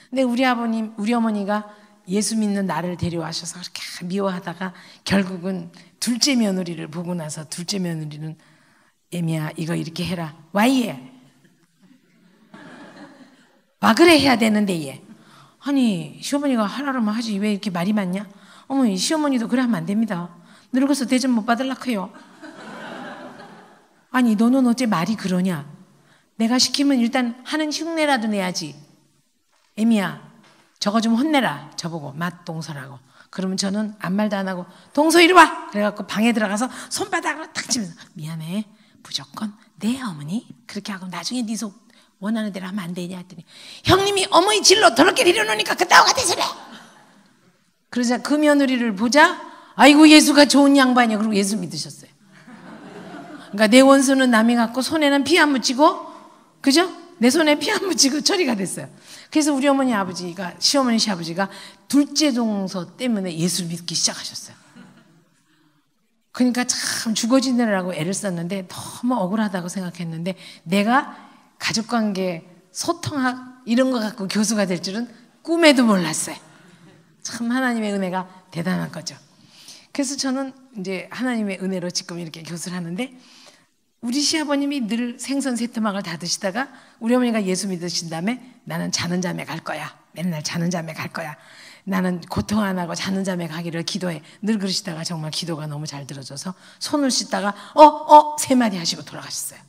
근데 우리 아버님, 우리 어머니가 예수 믿는 나를 데려와셔서 그렇게 미워하다가 결국은 둘째 며느리를 보고 나서 둘째 며느리는 애미야 이거 이렇게 해라. 와이에 와 그래 해야 되는데 얘 아니 시어머니가 하라면 하지 왜 이렇게 말이 많냐? 어머니 시어머니도 그래 하면 안 됩니다. 늙어서 대접 못 받으려고 해요. 아니 너는 어째 말이 그러냐? 내가 시키면 일단 하는 흉내라도 내야지. 애미야 저거 좀 혼내라. 저보고 맞동서라고. 그러면 저는 아무 말도 안 하고 동서 이리 와. 그래갖고 방에 들어가서 손바닥으로 탁 치면서 미안해 무조건 내 어머니 그렇게 하고 나중에 네 속 원하는 대로 하면 안 되냐 했더니 형님이 어머니 질러 더럽게 내려놓으니까 그따위가 대소래. 그러자 그 며느리를 보자 아이고 예수가 좋은 양반이야. 그리고 예수 믿으셨어요. 그러니까 내 원수는 남이 갖고 손에는 피 안 묻히고 그죠? 내 손에 피 안 묻히고 처리가 됐어요. 그래서 우리 어머니 아버지가 시어머니 시아버지가 둘째 동서 때문에 예수 믿기 시작하셨어요. 그러니까 참 죽어지느라고 애를 썼는데 너무 억울하다고 생각했는데 내가 가족관계 소통학 이런 거 갖고 교수가 될 줄은 꿈에도 몰랐어요. 참 하나님의 은혜가 대단한 거죠. 그래서 저는 이제 하나님의 은혜로 지금 이렇게 교수를 하는데 우리 시아버님이 늘 생선 세트막을 다 드시다가 우리 어머니가 예수 믿으신 다음에 나는 자는 잠에 갈 거야. 맨날 자는 잠에 갈 거야. 나는 고통 안 하고 자는 잠에 가기를 기도해. 늘 그러시다가 정말 기도가 너무 잘 들어져서 손을 씻다가 세 마디 하시고 돌아가셨어요.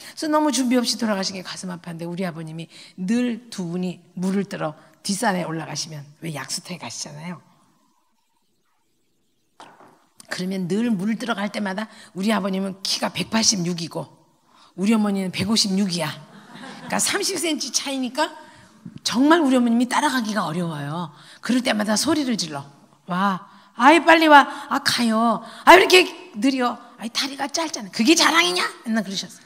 그래서 너무 준비 없이 돌아가신 게 가슴 아팠는데 우리 아버님이 늘 두 분이 물을 뜨러 뒷산에 올라가시면 왜 약수터에 가시잖아요. 그러면 늘 물을 뜨러 갈 때마다 우리 아버님은 키가 186이고 우리 어머니는 156이야. 그러니까 30cm 차이니까 정말 우리 어머님이 따라가기가 어려워요. 그럴 때마다 소리를 질러. 와, 아이 빨리 와. 아 가요. 아 왜 이렇게 느려. 아이 다리가 짧잖아. 그게 자랑이냐? 맨날 그러셨어요.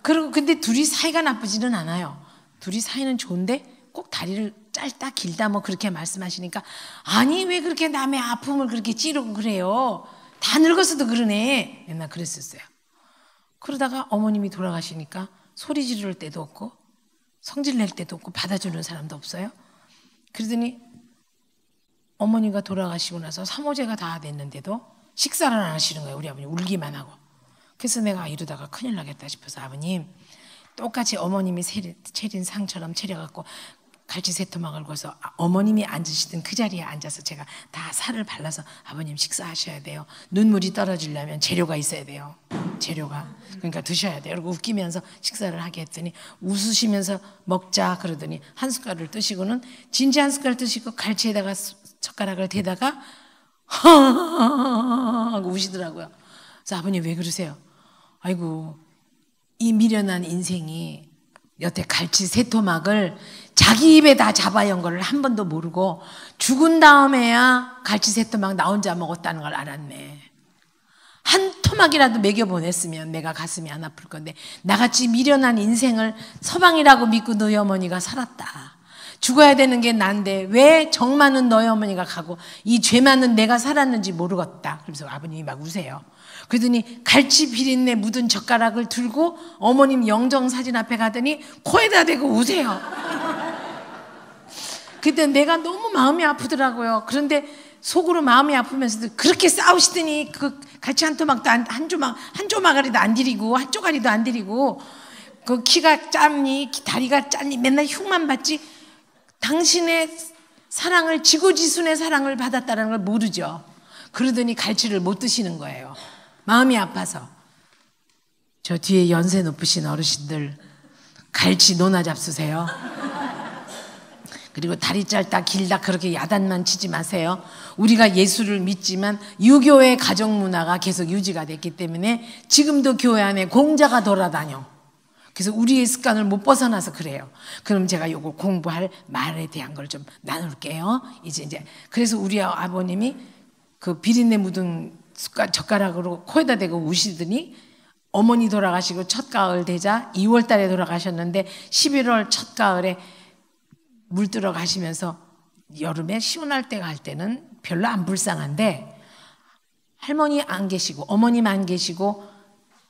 그리고 근데 둘이 사이가 나쁘지는 않아요. 둘이 사이는 좋은데 꼭 다리를 짧다 길다 뭐 그렇게 말씀하시니까 아니 왜 그렇게 남의 아픔을 그렇게 찌르고 그래요. 다 늙어서도 그러네. 맨날 그랬었어요. 그러다가 어머님이 돌아가시니까 소리 지를 때도 없고 성질 낼 때도 없고 받아주는 사람도 없어요. 그러더니 어머니가 돌아가시고 나서 3호제가 다 됐는데도 식사를 안 하시는 거예요. 우리 아버님 울기만 하고. 그래서 내가 이러다가 큰일 나겠다 싶어서 아버님 똑같이 어머님이 차린 상처럼 차려갖고 갈치 세토막을 걸어서 어머님이 앉으시던 그 자리에 앉아서 제가 다 살을 발라서 아버님 식사하셔야 돼요. 눈물이 떨어지려면 재료가 있어야 돼요. 재료가. 그러니까 드셔야 돼요. 그리고 웃기면서 식사를 하게 했더니 웃으시면서 먹자 그러더니 한 숟갈을 뜨시고는 진지 한 숟갈 뜨시고 갈치에다가 젓가락을 대다가 하고 우시더라고요. 그래서 아버님 왜 그러세요? 아이고 이 미련한 인생이 여태 갈치 세토막을 자기 입에 다 잡아연 거를 한 번도 모르고 죽은 다음에야 갈치 세토막 나 혼자 먹었다는 걸 알았네. 한 토막이라도 먹여보냈으면 내가 가슴이 안 아플 건데 나같이 미련한 인생을 서방이라고 믿고 너희 어머니가 살았다. 죽어야 되는 게 난데 왜 정 많은 너희 어머니가 가고 이 죄 많은 내가 살았는지 모르겠다. 그래서 아버님이 막 우세요. 그러더니 갈치 비린내 묻은 젓가락을 들고 어머님 영정사진 앞에 가더니 코에다 대고 우세요. 그때 내가 너무 마음이 아프더라고요. 그런데 속으로 마음이 아프면서도 그렇게 싸우시더니 그 갈치 한 토막도 한 조막아리도 안 드리고 한 쪼가리도 안 드리고 그 키가 짧니 다리가 짧니 맨날 흉만 받지 당신의 사랑을 지고지순의 사랑을 받았다는 걸 모르죠. 그러더니 갈치를 못 드시는 거예요. 마음이 아파서. 저 뒤에 연세 높으신 어르신들 갈치 노나 잡수세요. 그리고 다리 짧다 길다 그렇게 야단만 치지 마세요. 우리가 예수를 믿지만 유교의 가정 문화가 계속 유지가 됐기 때문에 지금도 교회 안에 공자가 돌아다녀. 그래서 우리의 습관을 못 벗어나서 그래요. 그럼 제가 요거 공부할 말에 대한 걸 좀 나눌게요. 이제 그래서 우리 아버님이 그 비린내 묻은 젓가락으로 코에다 대고 우시더니 어머니 돌아가시고 첫 가을 되자 2월 달에 돌아가셨는데 11월 첫 가을에 물 들어 가시면서 여름에 시원할 때 갈 때는 별로 안 불쌍한데 할머니 안 계시고 어머님 안 계시고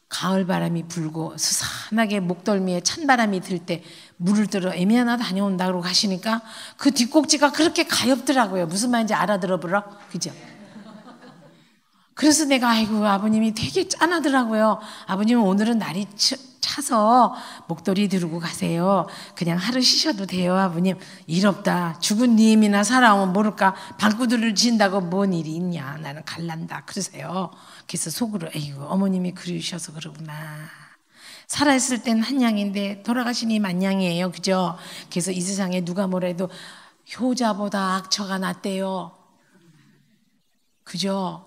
가을 바람이 불고 스산하게 목덜미에 찬바람이 들 때 물을 들어 에미아나 다녀온다 그러고 가시니까 그 뒷꼭지가 그렇게 가엾더라고요. 무슨 말인지 알아들어보라. 그죠? 그래서 내가 아이고 아버님이 되게 짠하더라고요. 아버님은 오늘은 날이 차서 목도리 두르고 가세요. 그냥 하루 쉬셔도 돼요. 아버님 일 없다. 죽은 님이나 살아오면 모를까 방구들을 지은다고 뭔 일이 있냐. 나는 갈란다. 그러세요. 그래서 속으로 에이구 어머님이 그러셔서 그러구나. 살아있을 땐 한 양인데 돌아가시니 만양이에요. 그죠? 그래서 이 세상에 누가 뭐라 해도 효자보다 악처가 낫대요. 그죠?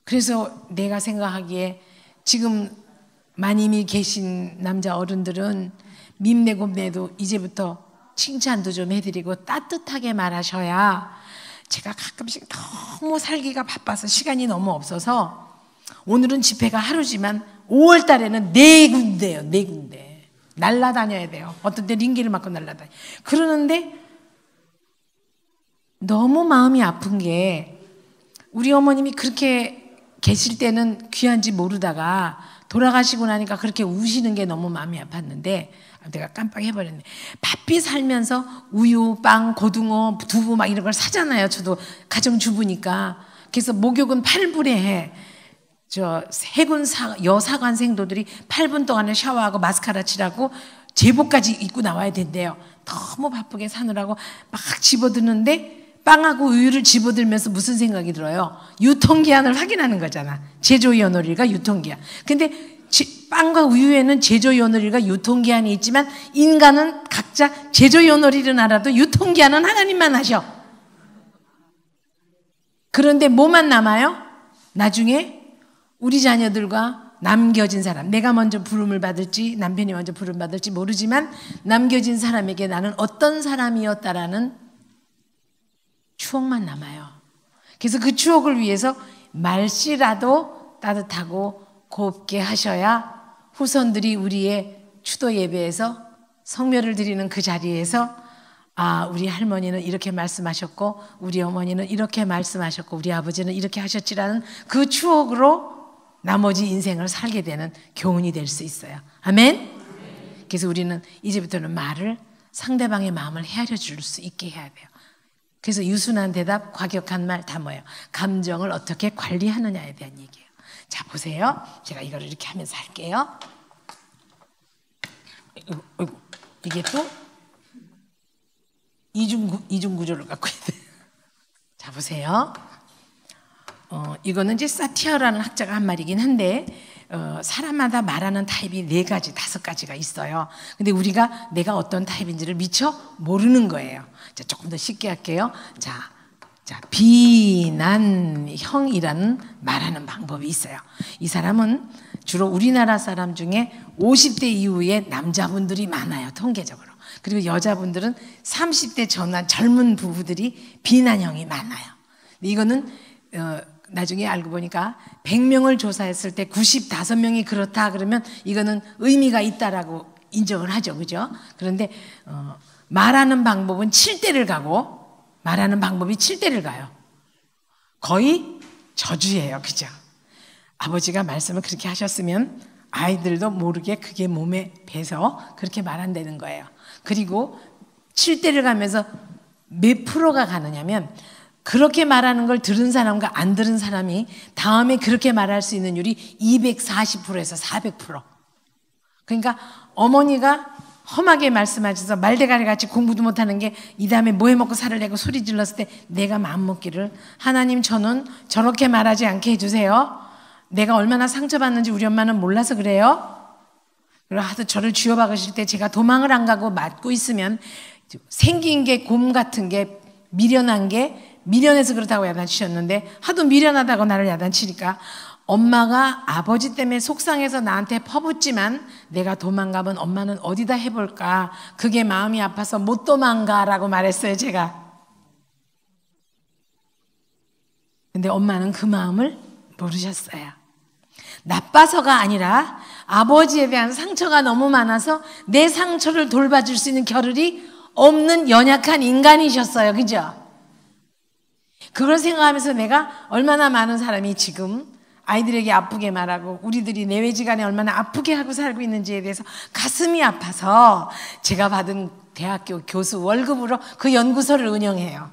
그래서 내가 생각하기에 지금 마님이 계신 남자 어른들은 밉내곱내도 이제부터 칭찬도 좀 해드리고 따뜻하게 말하셔야 제가 가끔씩 너무 살기가 바빠서 시간이 너무 없어서 오늘은 집회가 하루지만 5월 달에는 4군데예요. 4군데. 날라다녀야 돼요. 어떤 때 링기를 맞고 날라다녀. 그러는데 너무 마음이 아픈 게 우리 어머님이 그렇게 계실 때는 귀한지 모르다가 돌아가시고 나니까 그렇게 우시는 게 너무 마음이 아팠는데 내가 깜빡해버렸네. 바삐 살면서 우유, 빵, 고등어, 두부 막 이런 걸 사잖아요. 저도 가정주부니까. 그래서 목욕은 8분에 해. 해군 여사관 생도들이 8분 동안에 샤워하고 마스카라 칠하고 제복까지 입고 나와야 된대요. 너무 바쁘게 사느라고 막 집어드는데 빵하고 우유를 집어들면서 무슨 생각이 들어요? 유통기한을 확인하는 거잖아. 제조연월일과 유통기한. 근데 빵과 우유에는 제조연월일과 유통기한이 있지만 인간은 각자 제조연월일은 알아도 유통기한은 하나님만 하셔. 그런데 뭐만 남아요? 나중에 우리 자녀들과 남겨진 사람, 내가 먼저 부름을 받을지 남편이 먼저 부름을 받을지 모르지만 남겨진 사람에게 나는 어떤 사람이었다라는 추억만 남아요. 그래서 그 추억을 위해서 말씨라도 따뜻하고 곱게 하셔야 후손들이 우리의 추도 예배에서 성묘를 드리는 그 자리에서 아, 우리 할머니는 이렇게 말씀하셨고 우리 어머니는 이렇게 말씀하셨고 우리 아버지는 이렇게 하셨지라는 그 추억으로 나머지 인생을 살게 되는 교훈이 될 수 있어요. 아멘? 그래서 우리는 이제부터는 말을 상대방의 마음을 헤아려 줄 수 있게 해야 돼요. 그래서 유순한 대답, 과격한 말 다 뭐예요? 감정을 어떻게 관리하느냐에 대한 얘기예요. 자, 보세요. 제가 이거를 이렇게 하면서 할게요. 이게 또 이중 구조를 갖고 있어요. 자, 보세요. 이거는 이제 사티아라는 학자가 한 말이긴 한데 사람마다 말하는 타입이 4가지, 5가지가 있어요. 근데 우리가 내가 어떤 타입인지를 미처 모르는 거예요. 자, 조금 더 쉽게 할게요. 자, 비난형이라는 말하는 방법이 있어요. 이 사람은 주로 우리나라 사람 중에 50대 이후에 남자분들이 많아요. 통계적으로. 그리고 여자분들은 30대 전후한 젊은 부부들이 비난형이 많아요. 이거는 나중에 알고 보니까 100명을 조사했을 때 95명이 그렇다 그러면 이거는 의미가 있다라고 인정을 하죠. 그죠? 그런데 말하는 방법은 7대를 가고 말하는 방법이 7대를 가요. 거의 저주예요. 그죠? 아버지가 말씀을 그렇게 하셨으면 아이들도 모르게 그게 몸에 배서 그렇게 말한다는 거예요. 그리고 7대를 가면서 몇 프로가 가느냐면 그렇게 말하는 걸 들은 사람과 안 들은 사람이 다음에 그렇게 말할 수 있는 율이 240%에서 400%. 그러니까 어머니가 험하게 말씀하셔서 말대가리같이 공부도 못하는 게 이 다음에 뭐 해먹고 살을 내고 소리 질렀을 때 내가 마음먹기를 하나님 저는 저렇게 말하지 않게 해주세요. 내가 얼마나 상처받는지 우리 엄마는 몰라서 그래요. 그리고 하도 저를 쥐어박으실 때 제가 도망을 안 가고 맞고 있으면 생긴 게 곰 같은 게 미련한 게 미련해서 그렇다고 야단치셨는데 하도 미련하다고 나를 야단치니까 엄마가 아버지 때문에 속상해서 나한테 퍼붓지만 내가 도망가면 엄마는 어디다 해볼까 그게 마음이 아파서 못 도망가라고 말했어요. 제가. 근데 엄마는 그 마음을 모르셨어요. 나빠서가 아니라 아버지에 대한 상처가 너무 많아서 내 상처를 돌봐줄 수 있는 겨를이 없는 연약한 인간이셨어요. 그죠? 그걸 생각하면서 내가 얼마나 많은 사람이 지금 아이들에게 아프게 말하고 우리들이 내외지간에 얼마나 아프게 하고 살고 있는지에 대해서 가슴이 아파서 제가 받은 대학교 교수 월급으로 그 연구소를 운영해요.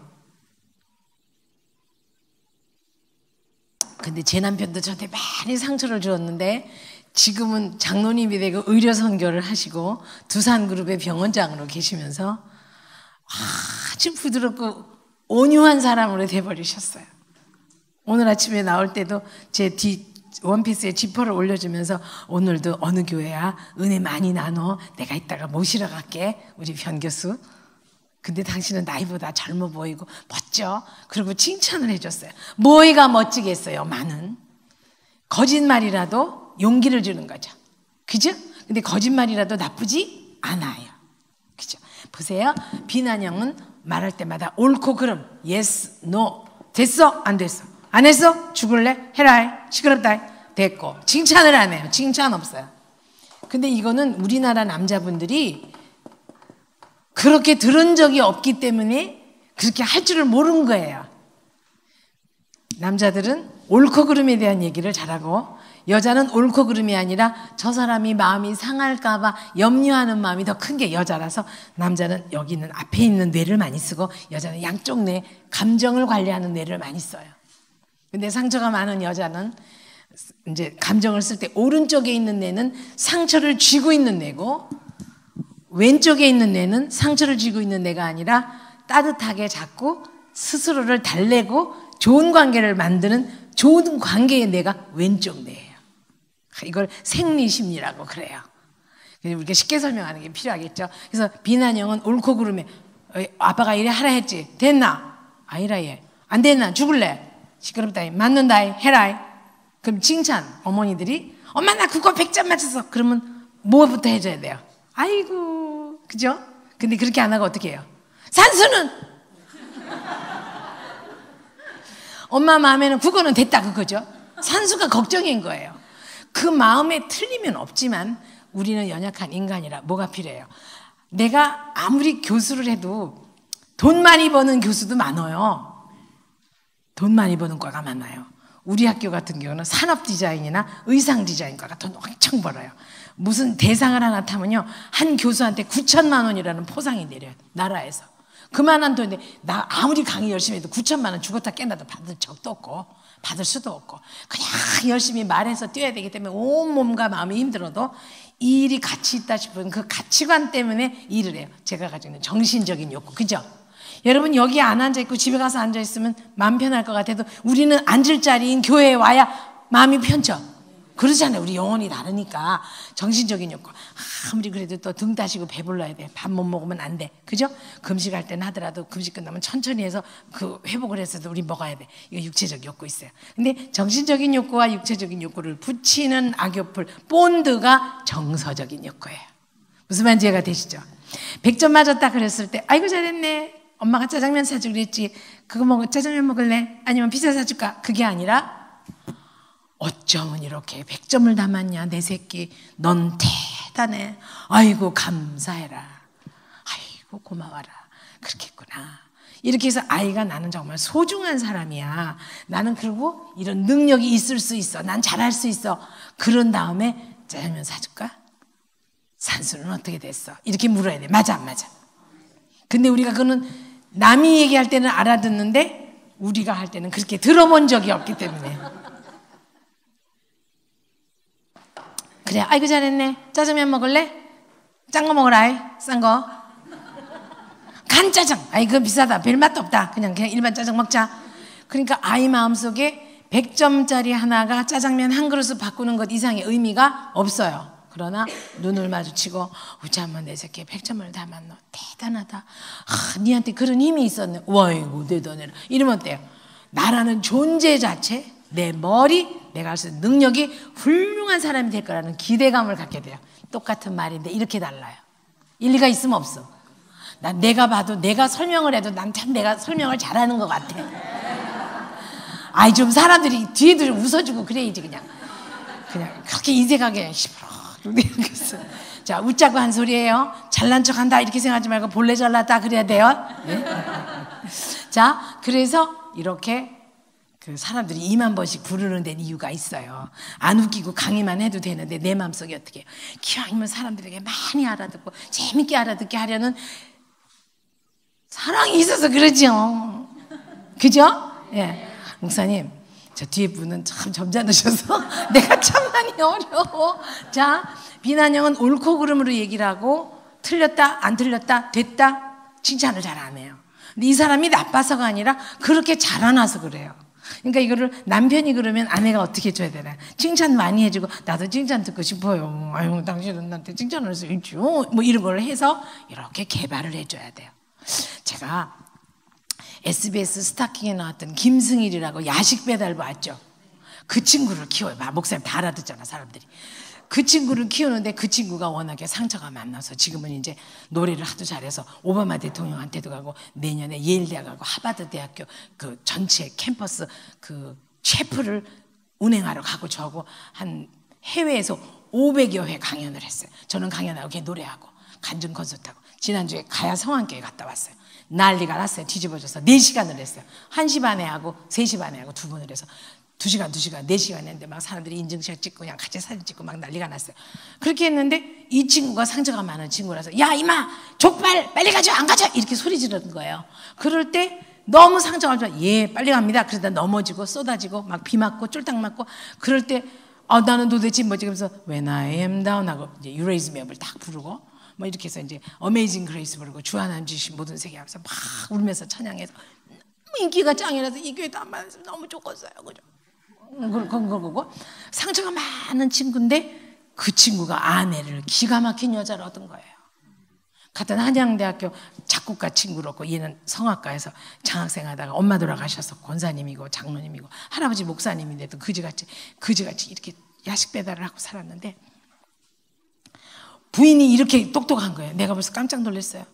근데 제 남편도 저한테 많이 상처를 주었는데 지금은 장로님이 되고 의료 선교를 하시고 두산그룹의 병원장으로 계시면서 아주 부드럽고 온유한 사람으로 돼버리셨어요. 오늘 아침에 나올 때도 제 원피스에 지퍼를 올려주면서 오늘도 어느 교회야? 은혜 많이 나눠. 내가 이따가 모시러 갈게. 우리 변 교수. 근데 당신은 나이보다 젊어 보이고 멋져. 그리고 칭찬을 해줬어요. 뭐가 멋지겠어요, 많은. 거짓말이라도 용기를 주는 거죠. 그죠? 근데 거짓말이라도 나쁘지 않아요. 그죠? 보세요. 비난형은 말할 때마다 옳고 그름. yes, no. 됐어? 안 됐어? 안 했어? 죽을래? 해라. 시끄럽다. 됐고. 칭찬을 안 해요. 칭찬 없어요. 근데 이거는 우리나라 남자분들이 그렇게 들은 적이 없기 때문에 그렇게 할 줄을 모르는 거예요. 남자들은 옳고 그름에 대한 얘기를 잘하고 여자는 옳고 그름이 아니라 저 사람이 마음이 상할까 봐 염려하는 마음이 더 큰 게 여자라서 남자는 여기 있는 앞에 있는 뇌를 많이 쓰고 여자는 양쪽 뇌, 감정을 관리하는 뇌를 많이 써요. 근데 상처가 많은 여자는 이제 감정을 쓸 때 오른쪽에 있는 뇌는 상처를 쥐고 있는 뇌고 왼쪽에 있는 뇌는 상처를 쥐고 있는 뇌가 아니라 따뜻하게 잡고 스스로를 달래고 좋은 관계를 만드는 좋은 관계의 뇌가 왼쪽 뇌예요. 이걸 생리심리라고 그래요. 우리가 쉽게 설명하는 게 필요하겠죠. 그래서 비난형은 옳고 그름에 아빠가 이래 하라 했지. 됐나? 아니라 얘. 안 됐나? 죽을래? 시끄럽다. 맞는다. 해라. 그럼 칭찬. 어머니들이 엄마 나 국어 100점 맞췄어. 그러면 뭐부터 해줘야 돼요? 아이고, 그죠? 근데 그렇게 안 하고 어떻게 해요? 산수는! 엄마 마음에는 국어는 됐다 그거죠? 산수가 걱정인 거예요. 그 마음에 틀리면 없지만 우리는 연약한 인간이라 뭐가 필요해요? 내가 아무리 교수를 해도 돈 많이 버는 교수도 많아요. 돈 많이 버는 과가 많아요. 우리 학교 같은 경우는 산업 디자인이나 의상 디자인과가 돈 엄청 벌어요. 무슨 대상을 하나 타면요 한 교수한테 9천만 원이라는 포상이 내려요. 나라에서. 그만한 돈인데 나 아무리 강의 열심히 해도 9천만 원 죽었다 깨나도 받을 적도 없고 받을 수도 없고 그냥 열심히 말해서 뛰어야 되기 때문에 온몸과 마음이 힘들어도 이 일이 가치 있다 싶은 그 가치관 때문에 일을 해요. 제가 가지고 있는 정신적인 욕구. 그죠? 여러분 여기 안 앉아있고 집에 가서 앉아있으면 마음 편할 것 같아도 우리는 앉을 자리인 교회에 와야 마음이 편쳐. 그러잖아요. 우리 영혼이 다르니까. 정신적인 욕구. 아무리 그래도 또 등 따시고 배불러야 돼. 밥 못 먹으면 안 돼. 그죠? 금식할 때는 하더라도 금식 끝나면 천천히 해서 그 회복을 해서도 우리 먹어야 돼. 이거 육체적 욕구 있어요. 근데 정신적인 욕구와 육체적인 욕구를 붙이는 악교풀 본드가 정서적인 욕구예요. 무슨 말인지 이해가 되시죠? 100점 맞았다 그랬을 때 아이고 잘했네. 엄마가 짜장면 사주기로 했지. 그거 먹어. 짜장면 먹을래? 아니면 피자 사줄까? 그게 아니라 어쩌면 이렇게 100점을 담았냐 내 새끼. 넌 대단해. 아이고 감사해라. 아이고 고마워라. 그렇게 했구나. 이렇게 해서 아이가 나는 정말 소중한 사람이야. 나는 그리고 이런 능력이 있을 수 있어. 난 잘할 수 있어. 그런 다음에 짜장면 사줄까? 산수는 어떻게 됐어? 이렇게 물어야 돼. 맞아 안 맞아? 근데 우리가 그거는 남이 얘기할 때는 알아듣는데 우리가 할 때는 그렇게 들어본 적이 없기 때문에. 그래 아이고 잘했네. 짜장면 먹을래? 짠 거 먹으라. 싼 거. 간짜장. 아이 그건 비싸다. 별 맛도 없다. 그냥 일반 짜장 먹자. 그러니까 아이 마음속에 100점짜리 하나가 짜장면 한 그릇을 바꾸는 것 이상의 의미가 없어요. 그러나 눈을 마주치고 우자면 내 새끼 100점을 담았노. 대단하다. 아, 니한테 그런 힘이 있었네. 와이고 대단해라. 이러면 어때요? 나라는 존재 자체, 내 머리, 내가 할 수 있는 능력이 훌륭한 사람이 될 거라는 기대감을 갖게 돼요. 똑같은 말인데 이렇게 달라요. 일리가 있으면 없어. 내가 봐도 내가 설명을 해도 난 참 내가 설명을 잘하는 것 같아. 아이 좀 사람들이 뒤에도 좀 웃어주고 그래야지 그냥 그렇게 인색하게 자 웃자고 한 소리예요. 잘난 척한다 이렇게 생각하지 말고 본래 잘났다 그래야 돼요. 네? 자 그래서 이렇게 그 사람들이 2만 번씩 부르는 데는 이유가 있어요. 안 웃기고 강의만 해도 되는데 내 마음속에 어떻게 해요? 기왕이면 사람들에게 많이 알아듣고 재밌게 알아듣게 하려는 사랑이 있어서 그러죠. 그죠? 예. 목사님, 저 뒤에 분은 참 점잖으셔서 내가 참 많이 어려워. 자, 비난형은 옳고 그름으로 얘기를 하고 틀렸다, 안 틀렸다, 됐다, 칭찬을 잘 안 해요. 근데 이 사람이 나빠서가 아니라 그렇게 자라나서 그래요. 그러니까 이거를 남편이 그러면 아내가 어떻게 해줘야 되나? 칭찬 많이 해주고 나도 칭찬 듣고 싶어요. 아유, 당신은 나한테 칭찬을 해서 있죠. 뭐 이런 걸 해서 이렇게 개발을 해줘야 돼요. 제가 SBS 스타킹에 나왔던 김승일이라고 야식 배달부 아죠? 그 친구를 키워요. 목사님 다 알아듣잖아, 사람들이. 그 친구를 키우는데 그 친구가 워낙에 상처가 많아서 지금은 이제 노래를 하도 잘해서 오바마 대통령한테도 가고 내년에 예일대학 가고 하버드 대학교 그 전체 캠퍼스 그 셰프를 운행하러 가고 저하고 한 해외에서 500여 회 강연을 했어요. 저는 강연하고 걔 노래하고 간증 콘서트하고 지난주에 가야 성안교회 갔다 왔어요. 난리가 났어요. 뒤집어져서 4시간을 했어요. 1시 반에 하고 3시 반에 하고 2번을 해서 2시간, 4시간 했는데 막 사람들이 인증샷 찍고 그냥 같이 사진 찍고 막 난리가 났어요. 그렇게 했는데 이 친구가 상처가 많은 친구라서 야 이마 족발 빨리 가져 안 가져 이렇게 소리 지르는 거예요. 그럴 때 너무 상처가 좋아. 예 빨리 갑니다. 그러다 넘어지고 쏟아지고 막 비 맞고 쫄딱 맞고 그럴 때 나는 도대체 뭐지 그래서 When I am down 하고 이제 You raise me up을 딱 부르고 뭐 이렇게 해서 이제 Amazing Grace 부르고 주 하나님 주신 모든 세계 하면서 막 울면서 찬양해서 너무 인기가 짱이라서 이 교회도 안 맞아서 너무 좋겠어요. 그죠? 그런 거고 상처가 많은 친구인데 그 친구가 아내를 기가 막힌 여자를 얻은 거예요. 같은 한양대학교 작곡가 친구였고 얘는 성악가에서 장학생 하다가 엄마 돌아가셔서 권사님이고 장로님이고 할아버지 목사님인데도 그지같이 이렇게 야식 배달을 하고 살았는데 부인이 이렇게 똑똑한 거예요. 내가 벌써 깜짝 놀랐어요.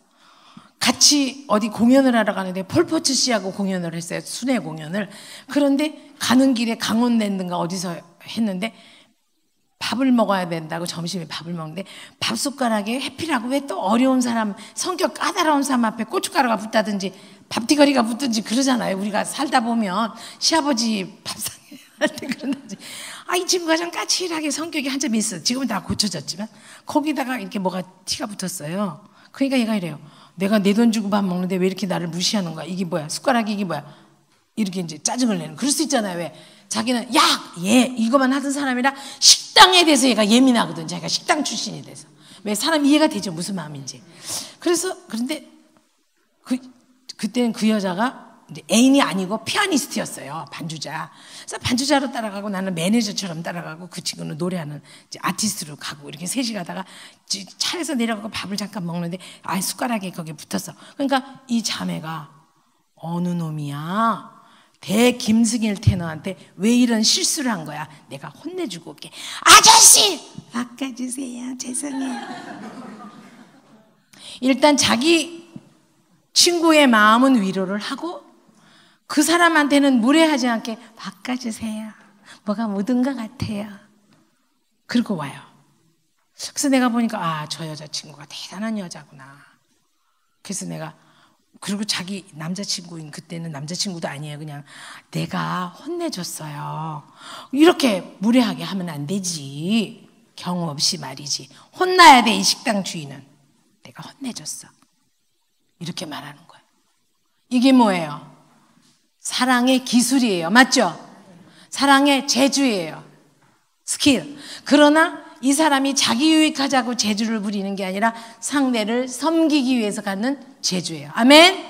같이 어디 공연을 하러 가는데 폴포츠 씨하고 공연을 했어요. 순회 공연을. 그런데 가는 길에 강원랜드인가 어디서 했는데 밥을 먹어야 된다고 점심에 밥을 먹는데 밥 숟가락에 해피라고 왜 또 어려운 사람 성격 까다로운 사람 앞에 고춧가루가 붙다든지 밥티거리가 붙든지 그러잖아요. 우리가 살다 보면 시아버지 밥상에 할 때 그런다든지 이 친구가 좀 까칠하게 성격이 한 점 있어. 지금은 다 고쳐졌지만 거기다가 이렇게 뭐가 티가 붙었어요. 그러니까 얘가 이래요. 내가 내 돈 주고 밥 먹는데 왜 이렇게 나를 무시하는 거야? 이게 뭐야? 숟가락이 이게 뭐야? 이렇게 이제 짜증을 내는. 그럴 수 있잖아요. 왜? 자기는 이거만 하던 사람이라 식당에 대해서 얘가 예민하거든. 자기가 식당 출신이 돼서. 왜? 사람 이해가 되죠. 무슨 마음인지. 그런데 그때는 그 여자가 이제 애인이 아니고 피아니스트였어요. 반주자. 그래서 반주자로 따라가고 나는 매니저처럼 따라가고 그 친구는 노래하는 이제 아티스트로 가고 이렇게 셋이 가다가 차에서 내려가고 밥을 잠깐 먹는데 숟가락이 거기에 붙었어. 그러니까 이 자매가 어느 놈이야? 대 김승일 테너한테 왜 이런 실수를 한 거야? 내가 혼내주고 올게. 아저씨! 바꿔주세요. 죄송해요. 일단 자기 친구의 마음은 위로를 하고 그 사람한테는 무례하지 않게 바꿔주세요. 뭐가 묻은 것 같아요. 그러고 와요. 그래서 내가 보니까 저 여자친구가 대단한 여자구나. 그래서 내가 그리고 자기 남자친구인 그때는 남자친구도 아니에요. 그냥 내가 혼내줬어요. 이렇게 무례하게 하면 안 되지. 경우 없이 말이지. 혼나야 돼. 이 식당 주인은. 내가 혼내줬어. 이렇게 말하는 거예요. 이게 뭐예요? 사랑의 기술이에요. 맞죠? 사랑의 재주예요. 스킬. 그러나 이 사람이 자기 유익하자고 재주를 부리는 게 아니라 상대를 섬기기 위해서 갖는 재주예요. 아멘?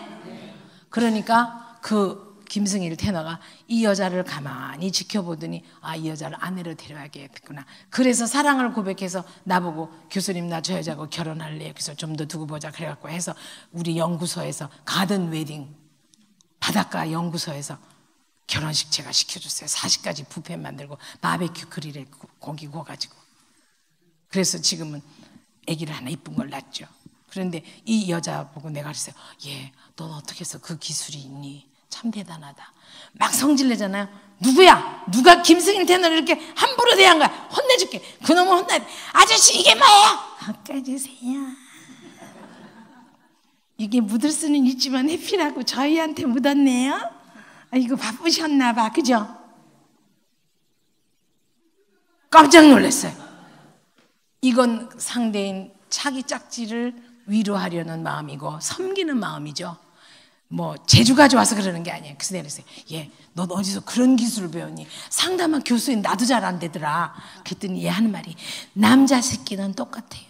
그러니까 그 김승일 테너가 이 여자를 가만히 지켜보더니 이 여자를 아내로 데려야겠구나. 그래서 사랑을 고백해서 나보고 교수님 나 저 여자하고 결혼할래요. 그래서 좀 더 두고 보자 그래갖고 해서 우리 연구소에서 가든 웨딩 바닷가 연구소에서 결혼식 제가 시켜줬어요. 40가지 뷔페 만들고 바베큐 그릴에 고기 구워가지고. 그래서 지금은 아기를 하나 이쁜 걸 낳죠. 그런데 이 여자 보고 내가 그랬어요. 넌 어떻게 해서 그 기술이 있니? 참 대단하다. 막 성질내잖아요. 누구야? 누가 김승일 테너를 이렇게 함부로 대한 거야? 혼내줄게. 그놈을 혼나야 돼. 아저씨 이게 뭐예요? 바꿔주세요. 이게 묻을 수는 있지만 해피라고 저희한테 묻었네요. 이거 바쁘셨나 봐. 그죠? 깜짝 놀랐어요. 이건 상대인 자기 짝지를 위로하려는 마음이고 섬기는 마음이죠. 뭐 재주가 좋아서 그러는 게 아니에요. 그래서 내가 그랬어요. 얘, 너 어디서 그런 기술을 배웠니? 상담한 교수인 나도 잘 안 되더라. 그랬더니 얘 하는 말이 남자 새끼는 똑같아요.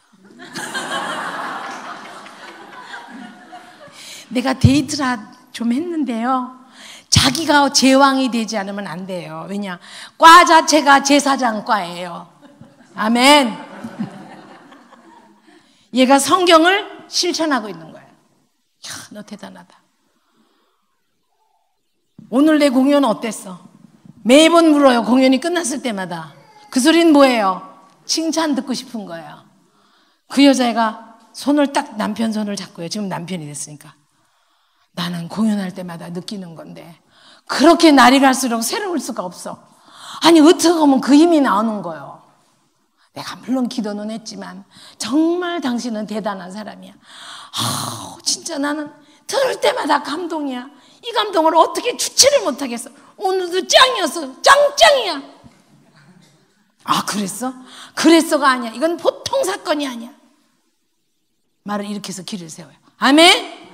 내가 데이트를 좀 했는데요. 자기가 제왕이 되지 않으면 안 돼요. 왜냐? 과 자체가 제사장과예요. 아멘. 얘가 성경을 실천하고 있는 거예요. 야, 너 대단하다. 오늘 내 공연 어땠어? 매번 물어요. 공연이 끝났을 때마다. 그 소리는 뭐예요? 칭찬 듣고 싶은 거예요. 그 여자애가 손을 딱 남편 손을 잡고요. 지금 남편이 됐으니까. 나는 공연할 때마다 느끼는 건데 그렇게 날이 갈수록 새로울 수가 없어. 아니 어떻게 하면 그 힘이 나오는 거예요. 내가 물론 기도는 했지만 정말 당신은 대단한 사람이야. 진짜 나는 들을 때마다 감동이야. 이 감동을 어떻게 주체를 못하겠어. 오늘도 짱이었어. 짱짱이야. 그랬어? 그랬어가 아니야. 이건 보통 사건이 아니야. 말을 이렇게 해서 길을 세워요. 아멘?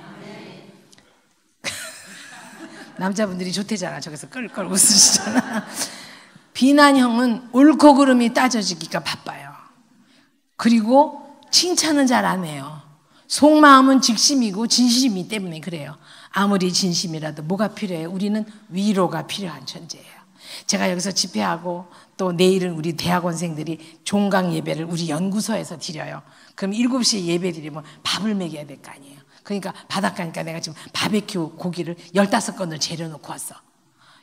남자분들이 좋대잖아. 저기서 끌끌 웃으시잖아. 비난형은 옳고 그름이 따져지기가 바빠요. 그리고 칭찬은 잘 안 해요. 속마음은 직심이고 진심이기 때문에 그래요. 아무리 진심이라도 뭐가 필요해요? 우리는 위로가 필요한 존재예요. 제가 여기서 집회하고 또 내일은 우리 대학원생들이 종강 예배를 우리 연구소에서 드려요. 그럼 7시에 예배 드리면 밥을 먹여야 될 거 아니에요. 그러니까 바닷가니까 내가 지금 바베큐 고기를 15건을 재려놓고 왔어.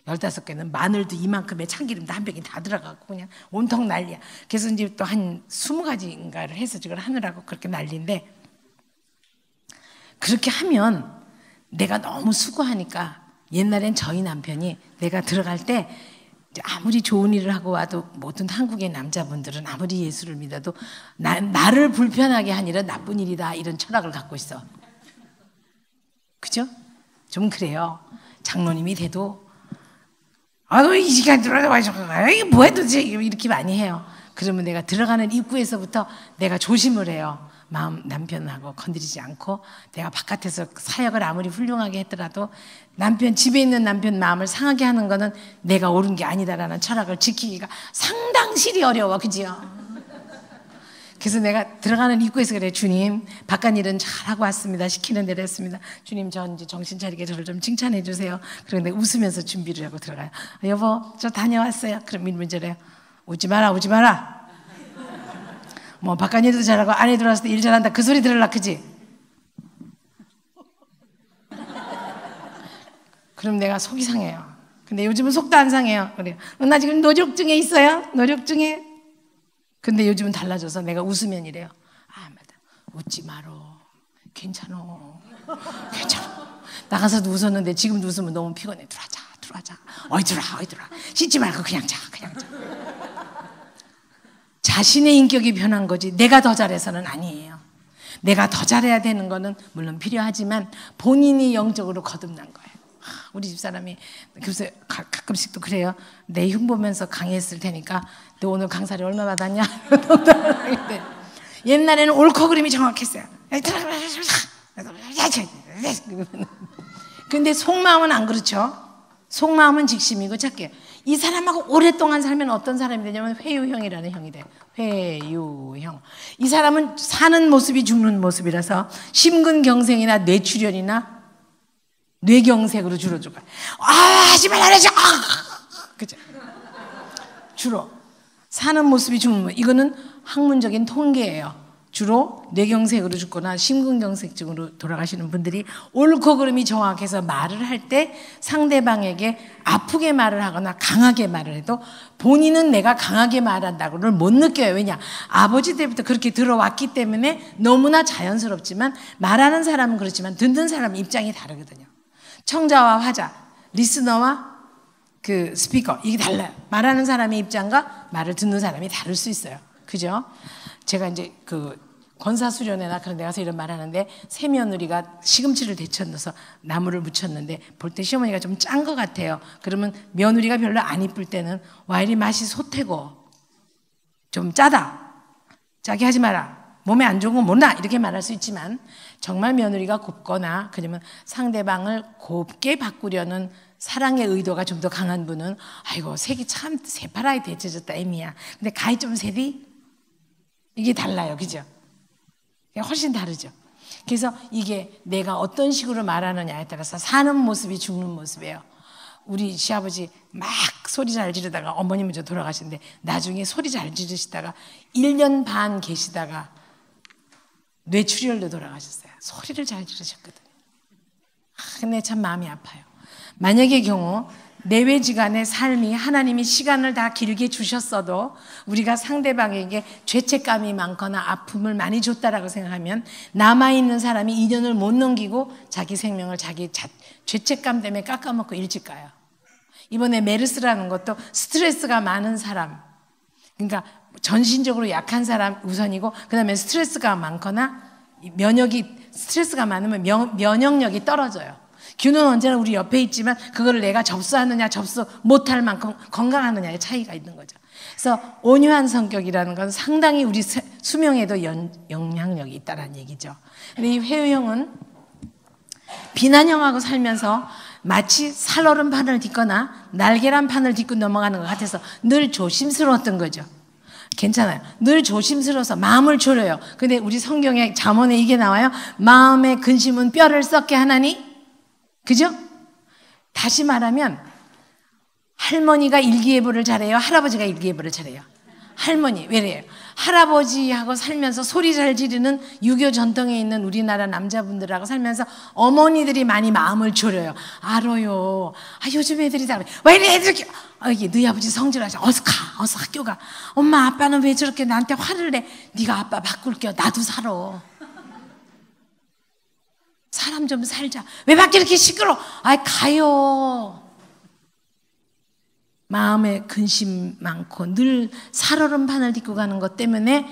15개는 마늘도 이만큼의 참기름도 한 병이 다 들어가고 그냥 온통 난리야. 그래서 이제 또 한 20가지인가를 해서 지금 하느라고 그렇게 난리인데, 그렇게 하면 내가 너무 수고하니까 옛날엔 저희 남편이 내가 들어갈 때 아무리 좋은 일을 하고 와도 모든 한국의 남자분들은 아무리 예수를 믿어도 나를 불편하게 한 일은 나쁜 일이다 이런 철학을 갖고 있어. 그죠? 좀 그래요. 장로님이 돼도 이 시간 들어와서 이게 뭐야 도대체 이렇게 많이 해요. 그러면 내가 들어가는 입구에서부터 내가 조심을 해요. 남편하고 건드리지 않고. 내가 바깥에서 사역을 아무리 훌륭하게 했더라도 집에 있는 남편 마음을 상하게 하는 거는 내가 옳은 게 아니다라는 철학을 지키기가 상당히 어려워. 그지요? 그래서 내가 들어가는 입구에서 그래. 주님, 바깥 일은 잘하고 왔습니다. 시키는 대로 했습니다. 주님, 전 이제 정신 차리게 저를 좀 칭찬해 주세요. 그런데 웃으면서 준비를 하고 들어가요. 여보, 저 다녀왔어요. 그럼 문제래요. 웃지 마라, 웃지 마라. 뭐 바깥 일도 잘하고 안에 들어왔을 때 일 잘한다. 그 소리 들으려 그지? 그럼 내가 속이 상해요. 근데 요즘은 속도 안 상해요. 그래요. 나 지금 노력 중에 있어요. 노력 중에. 근데 요즘은 달라져서 내가 웃으면 이래요. 맞다. 웃지 마라. 괜찮어. 괜찮아. 나가서도 웃었는데 지금도 웃으면 너무 피곤해. 들어가자. 어이 들어와. 씻지 말고 그냥 자. 자신의 인격이 변한 거지 내가 더 잘해서는 아니에요. 내가 더 잘해야 되는 거는 물론 필요하지만 본인이 영적으로 거듭난 거예요. 우리 집사람이 그래서 가끔씩 또 그래요. 내 흉 보면서 강의했을 테니까 너 오늘 강사료 얼마 받았냐? 옛날에는 옳고 그름이 정확했어요. 근데 속마음은 안 그렇죠. 속마음은 직심이고 착해요. 이 사람하고 오랫동안 살면 어떤 사람이 되냐면 회유형이라는 형이 돼요. 회유형. 이 사람은 사는 모습이 죽는 모습이라서 심근경색이나 뇌출혈이나 뇌경색으로 주로 죽어요. 하지 말라지. 그죠? 주로 사는 모습이 죽는 모습. 이거는 학문적인 통계예요. 주로 뇌경색으로 죽거나 심근경색증으로 돌아가시는 분들이 옳고 그름이 정확해서 말을 할 때 상대방에게 아프게 말을 하거나 강하게 말을 해도 본인은 내가 강하게 말한다고를 못 느껴요. 왜냐? 아버지 때부터 그렇게 들어왔기 때문에 너무나 자연스럽지만 말하는 사람은 그렇지만 듣는 사람 입장이 다르거든요. 청자와 화자, 리스너와 그 스피커 이게 달라요. 말하는 사람의 입장과 말을 듣는 사람이 다를 수 있어요. 그죠? 제가 이제 그 권사수련회나 그런 데 가서 이런 말 하는데, 새며느리가 시금치를 데쳐 넣어서 나물을 무쳤는데 볼 때 시어머니가 좀 짠 것 같아요. 그러면 며느리가 별로 안 이쁠 때는 와 이리 맛이 솟태고 좀 짜다, 짜게 하지 마라, 몸에 안 좋은 건 못나, 이렇게 말할 수 있지만, 정말 며느리가 곱거나 그러면 상대방을 곱게 바꾸려는 사랑의 의도가 좀 더 강한 분은 아이고 색이 참 새파랗게 데쳐졌다 애미야, 근데 가위 좀 세디, 이게 달라요. 그죠? 훨씬 다르죠. 그래서 이게 내가 어떤 식으로 말하느냐에 따라서 사는 모습이 죽는 모습이에요. 우리 시아버지 막 소리 잘 지르다가 어머니 먼저 돌아가시는데, 나중에 소리 잘 지르시다가 1년 반 계시다가 뇌출혈로 돌아가셨어요. 소리를 잘 지르셨거든요. 근데 참 마음이 아파요. 만약의 경우 내외지간의 삶이 하나님이 시간을 다 길게 주셨어도 우리가 상대방에게 죄책감이 많거나 아픔을 많이 줬다라고 생각하면 남아있는 사람이 인연을 못 넘기고 자기 생명을 자기 죄책감 때문에 깎아먹고 일찍 가요. 이번에 메르스라는 것도 스트레스가 많은 사람, 그러니까 전신적으로 약한 사람 우선이고, 그 다음에 스트레스가 많거나 스트레스가 많으면 면역력이 떨어져요. 균은 언제나 우리 옆에 있지만 그거를 내가 접수하느냐 접수 못할 만큼 건강하느냐의 차이가 있는 거죠. 그래서 온유한 성격이라는 건 상당히 우리 수명에도 영향력이 있다는 얘기죠. 근데 이 회유형은 비난형하고 살면서 마치 살얼음 판을 딛거나 날계란 판을 딛고 넘어가는 것 같아서 늘 조심스러웠던 거죠. 괜찮아요. 늘 조심스러워서 마음을 졸여요. 근데 우리 성경에 잠언에 이게 나와요. 마음의 근심은 뼈를 썩게 하나니, 그죠? 다시 말하면 할머니가 일기예보를 잘해요? 할아버지가 일기예보를 잘해요? 할머니. 왜래요? 할아버지하고 살면서 소리 잘 지르는 유교 전통에 있는 우리나라 남자분들하고 살면서 어머니들이 많이 마음을 졸여요. 알아요. 요즘 애들이 다 그래. 왜 이래 애들 이렇게. 이게 너희 아버지 성질하셔. 어서 가. 어서 학교 가. 엄마 아빠는 왜 저렇게 나한테 화를 내. 네가 아빠 바꿀게요. 나도 살아. 사람 좀 살자. 왜 밖에 이렇게 시끄러워. 가요. 마음에 근심 많고 늘 살얼음 판을 딛고 가는 것 때문에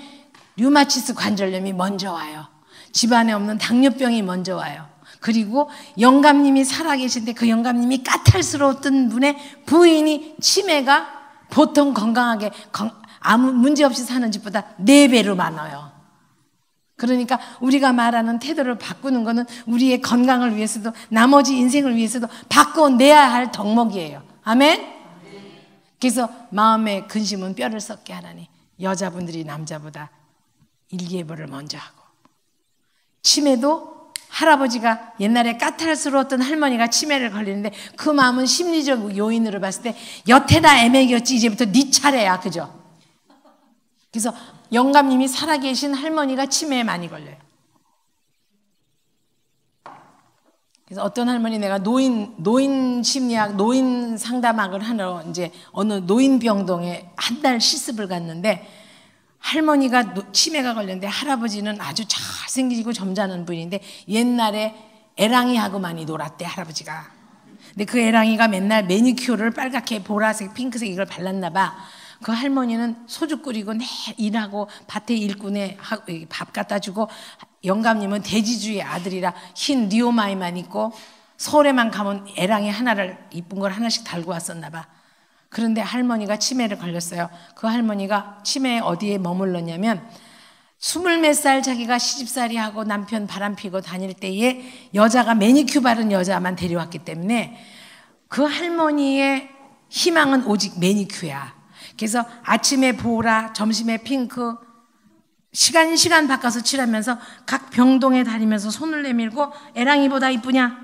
류마티스 관절염이 먼저 와요. 집안에 없는 당뇨병이 먼저 와요. 그리고 영감님이 살아계신데 그 영감님이 까탈스러웠던 분의 부인이 치매가 보통 건강하게 아무 문제 없이 사는 집보다 4배로 많아요. 그러니까 우리가 말하는 태도를 바꾸는 것은 우리의 건강을 위해서도 나머지 인생을 위해서도 바꿔내야 할 덕목이에요. 아멘? 그래서 마음의 근심은 뼈를 썩게 하나니, 여자분들이 남자보다 일기예보를 먼저 하고, 치매도 할아버지가 옛날에 까탈스러웠던 할머니가 치매를 걸리는데 그 마음은 심리적 요인으로 봤을 때 여태나 애매겼지 이제부터 네 차례야. 그죠? 그래서 영감님이 살아계신 할머니가 치매에 많이 걸려요. 그래서 어떤 할머니, 내가 노인 심리학, 노인 상담학을 하러 이제 어느 노인병동에 한 달 실습을 갔는데, 할머니가 치매가 걸렸는데 할아버지는 아주 잘생기고 점잖은 분인데 옛날에 애랑이하고 많이 놀았대, 할아버지가. 근데 그 애랑이가 맨날 매니큐어를 빨갛게 보라색, 핑크색 이걸 발랐나 봐. 그 할머니는 소주 끓이고 내 일하고 밭에 일꾼에 밥 갖다 주고, 영감님은 대지주의 아들이라 흰 리오마이만 입고 서울에만 가면 애랑이 하나를 이쁜 걸 하나씩 달고 왔었나 봐. 그런데 할머니가 치매를 걸렸어요. 그 할머니가 치매에 어디에 머물렀냐면 20몇 살 자기가 시집살이 하고 남편 바람피고 다닐 때에 여자가 매니큐어 바른 여자만 데려왔기 때문에 그 할머니의 희망은 오직 매니큐어야. 그래서 아침에 보라, 점심에 핑크, 시간 바꿔서 칠하면서 각 병동에 다니면서 손을 내밀고 애랑이보다 이쁘냐?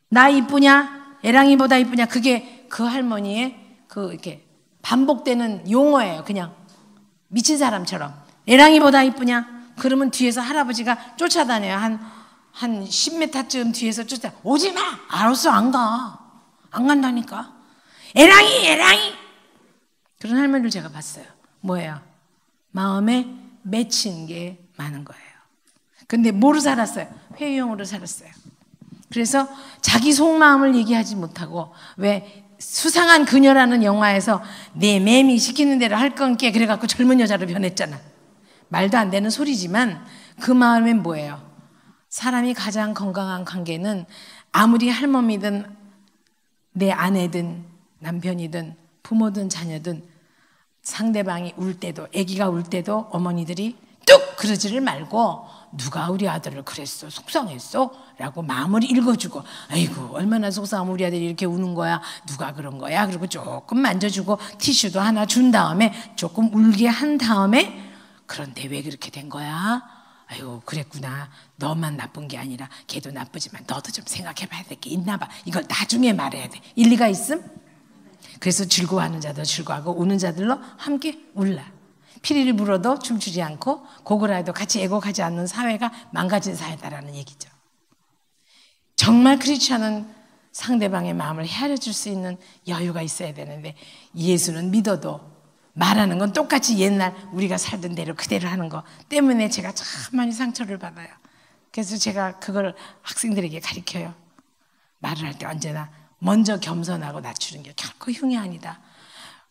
나 이쁘냐? 애랑이보다 이쁘냐? 그게 그 할머니의 이렇게 반복되는 용어예요. 그냥 미친 사람처럼. 애랑이보다 이쁘냐? 그러면 뒤에서 할아버지가 쫓아다녀요. 한 10m쯤 뒤에서 오지 마! 알았어, 안 가. 안 간다니까. 애랑이! 그런 할머니를 제가 봤어요. 뭐예요? 마음에 맺힌 게 많은 거예요. 근데 뭐로 살았어요? 회유형으로 살았어요. 그래서 자기 속마음을 얘기하지 못하고, 왜 수상한 그녀라는 영화에서 내 매미 시키는 대로 할 건께 그래갖고 젊은 여자로 변했잖아. 말도 안 되는 소리지만 그 마음엔 뭐예요? 사람이 가장 건강한 관계는 아무리 할머니든 내 아내든 남편이든 부모든 자녀든 상대방이 울 때도, 아기가 울 때도 어머니들이 뚝 그러지를 말고 누가 우리 아들을 그랬어, 속상했어? 라고 마음을 읽어주고, 아이고 얼마나 속상하면 우리 아들이 이렇게 우는 거야, 누가 그런 거야? 그리고 조금 만져주고 티슈도 하나 준 다음에 조금 울게 한 다음에, 그런데 왜 그렇게 된 거야? 아이고 그랬구나, 너만 나쁜 게 아니라 걔도 나쁘지만 너도 좀 생각해 봐야 될 게 있나 봐. 이걸 나중에 말해야 돼. 일리가 있음? 그래서 즐거워하는 자도 즐거워하고 우는 자들로 함께 울라. 피리를 불어도 춤추지 않고 고구라에도 같이 애곡하지 않는 사회가 망가진 사회다라는 얘기죠. 정말 그렇지 않은 상대방의 마음을 헤아려 줄 수 있는 여유가 있어야 되는데, 예수는 믿어도 말하는 건 똑같이 옛날 우리가 살던 대로 그대로 하는 거 때문에 제가 참 많이 상처를 받아요. 그래서 제가 그걸 학생들에게 가르쳐요. 말을 할 때 언제나 먼저 겸손하고 낮추는 게 결코 흉이 아니다.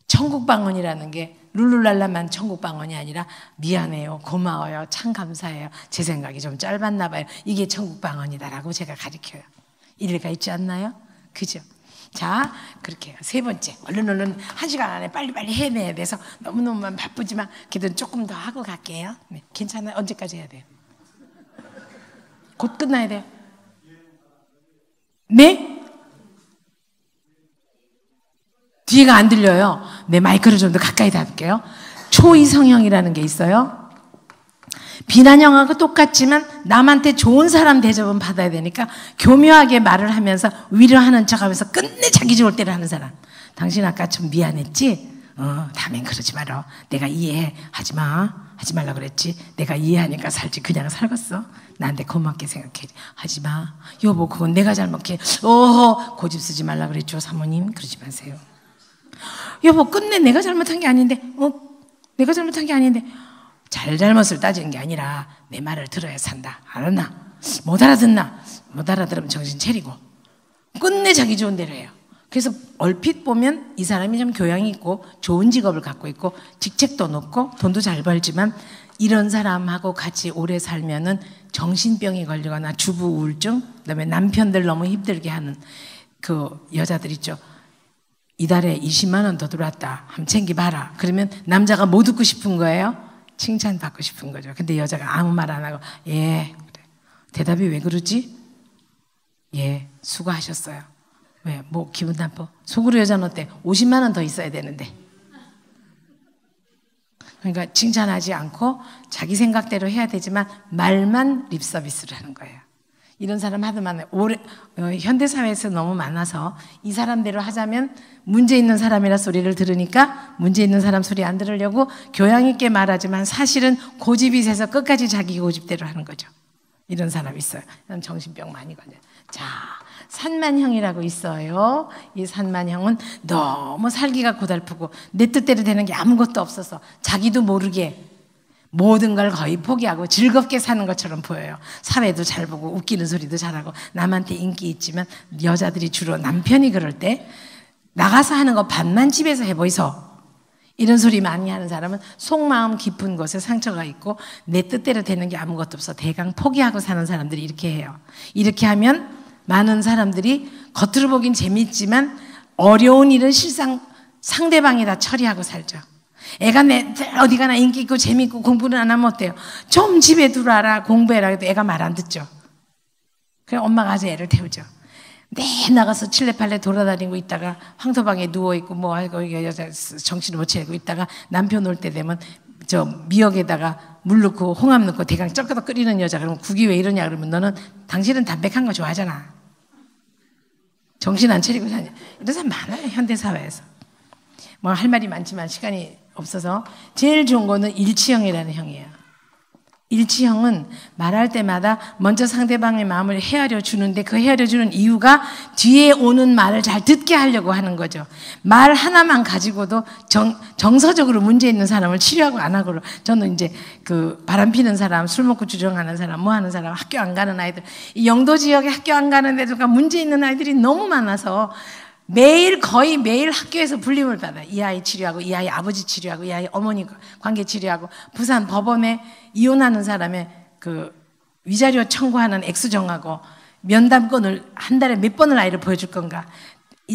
천국방언이라는 게 룰루랄라만 천국방언이 아니라 미안해요, 고마워요, 참 감사해요, 제 생각이 좀 짧았나 봐요, 이게 천국방언이다라고 제가 가르쳐요. 일리가 있지 않나요? 그죠? 자, 그렇게 해요. 세 번째, 얼른 1시간 안에 빨리빨리 해내야 돼서 너무너무 바쁘지만 그래도 조금 더 하고 갈게요. 네, 괜찮아요? 언제까지 해야 돼요? 곧 끝나야 돼요? 네? 뒤가 안 들려요. 네, 마이크를 좀 더 가까이 잡을게요. 초이성형이라는 게 있어요. 비난형하고 똑같지만 남한테 좋은 사람 대접은 받아야 되니까 교묘하게 말을 하면서 위로하는 척하면서 끝내 자기 좋을 때를 하는 사람. 당신 아까 좀 미안했지? 다음엔 그러지 마라. 내가 이해해. 하지 말라 그랬지. 내가 이해하니까 살지. 그냥 살겠어. 나한테 고맙게 생각해. 하지 마. 여보, 그건 내가 잘못해. 고집 쓰지 말라 그랬죠, 사모님. 그러지 마세요. 여보, 끝내 내가 잘못한 게 아닌데, 내가 잘못한 게 아닌데, 잘못을 따지는 게 아니라 내 말을 들어야 산다. 알았나? 못 알아듣나? 못 알아들으면 정신 차리고 끝내 자기 좋은 대로 해요. 그래서 얼핏 보면 이 사람이 좀 교양이 있고 좋은 직업을 갖고 있고 직책도 높고 돈도 잘 벌지만, 이런 사람하고 같이 오래 살면은 정신병이 걸리거나 주부 우울증, 그다음에 남편들 너무 힘들게 하는 그 여자들 있죠. 이달에 20만 원 더 들어왔다. 한번 챙겨봐라. 그러면 남자가 뭐 듣고 싶은 거예요? 칭찬받고 싶은 거죠. 근데 여자가 아무 말 안 하고, 예, 그래. 대답이 왜 그러지? 예, 수고하셨어요. 왜? 뭐 기분 나빠? 속으로 여자는 어때? 50만 원 더 있어야 되는데. 그러니까 칭찬하지 않고 자기 생각대로 해야 되지만 말만 립서비스를 하는 거예요. 이런 사람 하더만 현대사회에서 너무 많아서 이 사람대로 하자면 문제 있는 사람이라 소리를 들으니까 문제 있는 사람 소리 안 들으려고 교양 있게 말하지만 사실은 고집이 세서 끝까지 자기 고집대로 하는 거죠. 이런 사람 있어요. 이런 정신병 많이 걸려요. 자, 산만형이라고 있어요. 이 산만형은 너무 살기가 고달프고 내 뜻대로 되는 게 아무것도 없어서 자기도 모르게 모든 걸 거의 포기하고 즐겁게 사는 것처럼 보여요. 사회도 잘 보고 웃기는 소리도 잘하고 남한테 인기 있지만, 여자들이 주로 남편이 그럴 때 나가서 하는 거 반만 집에서 해보이소. 이런 소리 많이 하는 사람은 속마음 깊은 곳에 상처가 있고 내 뜻대로 되는 게 아무것도 없어 대강 포기하고 사는 사람들이 이렇게 해요. 이렇게 하면 많은 사람들이 겉으로 보긴 재밌지만 어려운 일은 실상 상대방이 다 처리하고 살죠. 애가 어디 가나 인기 있고 재밌고 공부는 안 하면 어때요? 좀 집에 들어와라, 공부해라 해도 애가 말 안 듣죠. 그래 엄마가 가서 애를 태우죠. 내 나가서 칠레팔레 돌아다니고 있다가 황토방에 누워있고 뭐 하고 여자 정신을 못 차리고 있다가 남편 올 때 되면 저 미역에다가 물 넣고 홍합 넣고 대강 ጨ거덕 끓이는 여자, 그러면 국이 왜 이러냐 그러면 당신은 담백한 거 좋아하잖아. 정신 안 차리고 사냐. 이런 사람 많아요, 현대사회에서. 뭐 할 말이 많지만 시간이 없어서 제일 좋은 거는 일치형이라는 형이에요. 일치형은 말할 때마다 먼저 상대방의 마음을 헤아려 주는데 그 헤아려 주는 이유가 뒤에 오는 말을 잘 듣게 하려고 하는 거죠. 말 하나만 가지고도 정서적으로 문제 있는 사람을 치료하고 안 하고, 저는 이제 그 바람 피는 사람, 술 먹고 주정하는 사람, 뭐 하는 사람, 학교 안 가는 아이들, 이 영도 지역에 학교 안 가는 애들과 문제 있는 아이들이 너무 많아서 매일 거의 매일 학교에서 불림을 받아요. 이 아이 치료하고 이 아이 아버지 치료하고 이 아이 어머니 관계 치료하고 부산 법원에 이혼하는 사람의 그 위자료 청구하는 액수 정하고 면담권을 한 달에 몇 번을 아이를 보여줄 건가,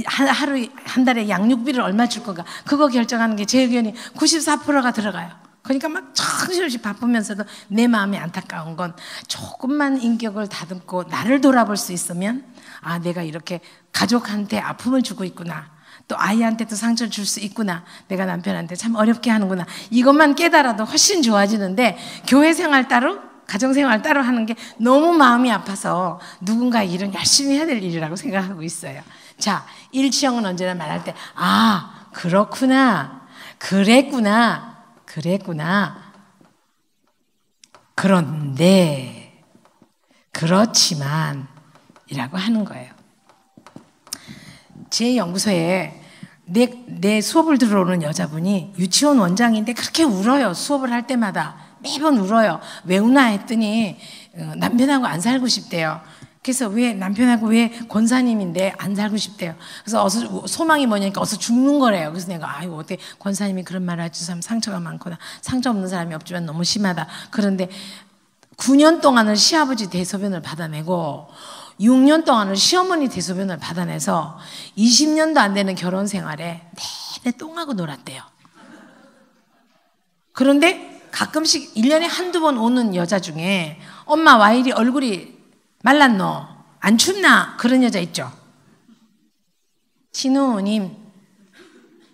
하루 한 달에 양육비를 얼마 줄 건가, 그거 결정하는 게 제 의견이 94%가 들어가요. 그러니까 막 정신없이 바쁘면서도 내 마음이 안타까운 건 조금만 인격을 다듬고 나를 돌아볼 수 있으면, 아, 내가 이렇게 가족한테 아픔을 주고 있구나, 또 아이한테도 상처를 줄 수 있구나, 내가 남편한테 참 어렵게 하는구나, 이것만 깨달아도 훨씬 좋아지는데, 교회 생활 따로 가정생활 따로 하는 게 너무 마음이 아파서 누군가 일은 열심히 해야 될 일이라고 생각하고 있어요. 자, 일치형은 언제나 말할 때, 아, 그렇구나, 그랬구나, 그런데, 그렇지만 이라고 하는 거예요. 제 연구소에 내 수업을 들어오는 여자분이 유치원 원장인데 그렇게 울어요. 수업을 할 때마다 매번 울어요. 왜 우나 했더니 남편하고 안 살고 싶대요. 그래서 왜 남편하고 왜 권사님인데 안 살고 싶대요. 그래서 어서 소망이 뭐냐니까 어서 죽는 거래요. 그래서 내가 아이고 어떻게 권사님이 그런 말을 할 줄 사람 상처가 많구나. 상처 없는 사람이 없지만 너무 심하다. 그런데 9년 동안을 시아버지 대소변을 받아내고 6년 동안을 시어머니 대소변을 받아내서 20년도 안 되는 결혼 생활에 내내 똥하고 놀았대요. 그런데 가끔씩 1년에 한두 번 오는 여자 중에 엄마 와 이리 얼굴이 말랐노? 안 춥나? 그런 여자 있죠. 신우님,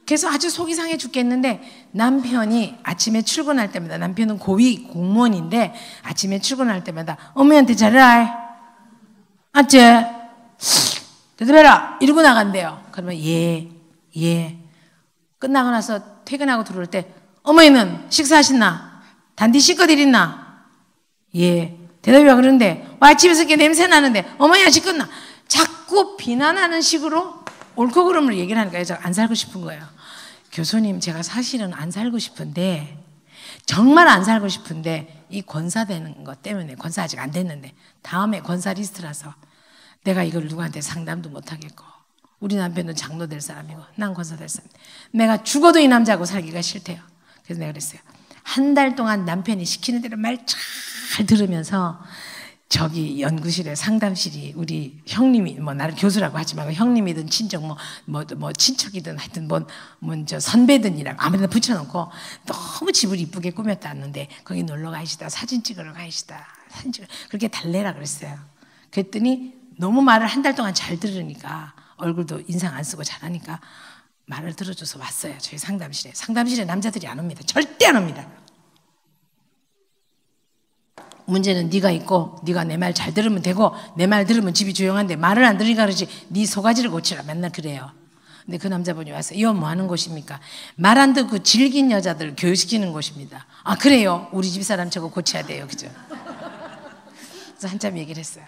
그래서 아주 속이 상해 죽겠는데 남편이 아침에 출근할 때마다, 남편은 고위 공무원인데 아침에 출근할 때마다 어머니한테 잘해라, 아째 대답해라 이러고 나간대요. 그러면 예. 끝나고 나서 퇴근하고 들어올 때 어머니는 식사하셨나? 단디 씻고 드렸나? 예. 대답이 와. 그런데 와 집에서 이렇게 냄새 나는데 어머니가 씻었나? 자꾸 비난하는 식으로 옳고 그름을 얘기를 하니까 제가 안 살고 싶은 거예요. 교수님, 제가 사실은 안 살고 싶은데, 정말 안 살고 싶은데 이 권사 되는 것 때문에, 권사 아직 안 됐는데 다음에 권사 리스트라서 내가 이걸 누구한테 상담도 못 하겠고, 우리 남편은 장로 될 사람이고 난 권사 될 사람, 내가 죽어도 이 남자하고 살기가 싫대요. 그래서 내가 그랬어요. 한 달 동안 남편이 시키는 대로 말 잘 들으면서 저기 연구실에 상담실이 우리 형님이, 뭐 나를 교수라고 하지 말고 형님이든 친정 뭐 친척이든 하여튼 저 선배든이라고 아무데나 붙여놓고 너무 집을 이쁘게 꾸몄다는데 거기 놀러 가시다, 사진 찍으러 가시다, 그렇게 달래라 그랬어요. 그랬더니 너무 말을 한 달 동안 잘 들으니까, 얼굴도 인상 안 쓰고 잘하니까 말을 들어줘서 왔어요. 저희 상담실에. 상담실에 남자들이 안 옵니다. 절대 안 옵니다. 문제는 네가 있고 네가 내 말 잘 들으면 되고, 내 말 들으면 집이 조용한데 말을 안 들으니까 그러지, 네 소가지를 고치라 맨날 그래요. 근데 그 남자분이 와서 이거 뭐 하는 곳입니까? 말 안 듣고 질긴 여자들 교육시키는 곳입니다. 아 그래요? 우리 집사람 저거 고쳐야 돼요. 그죠? 그래서 한참 얘기를 했어요.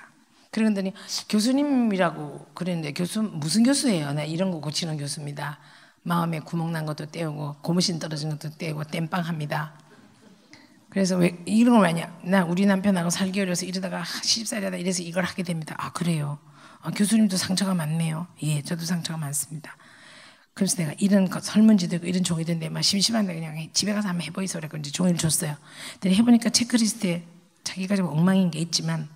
그러더니 교수님이라고 그랬는데, 무슨 교수예요? 나 이런 거 고치는 교수입니다. 마음에 구멍 난 것도 떼우고 고무신 떨어진 것도 떼우고 땜빵합니다. 그래서 왜 이런 걸 하냐? 나 우리 남편하고 살기 어려서 이러다가 시집살이하다 이래서 이걸 하게 됩니다. 아 그래요? 아, 교수님도 상처가 많네요. 예, 저도 상처가 많습니다. 그래서 내가 이런 설문지도 있고 이런 종이도 있는데 막 심심한데 그냥 집에 가서 한번 해보이소 그래서 이제 종이를 줬어요. 근데 해보니까 체크리스트에 자기가 좀 엉망인 게 있지만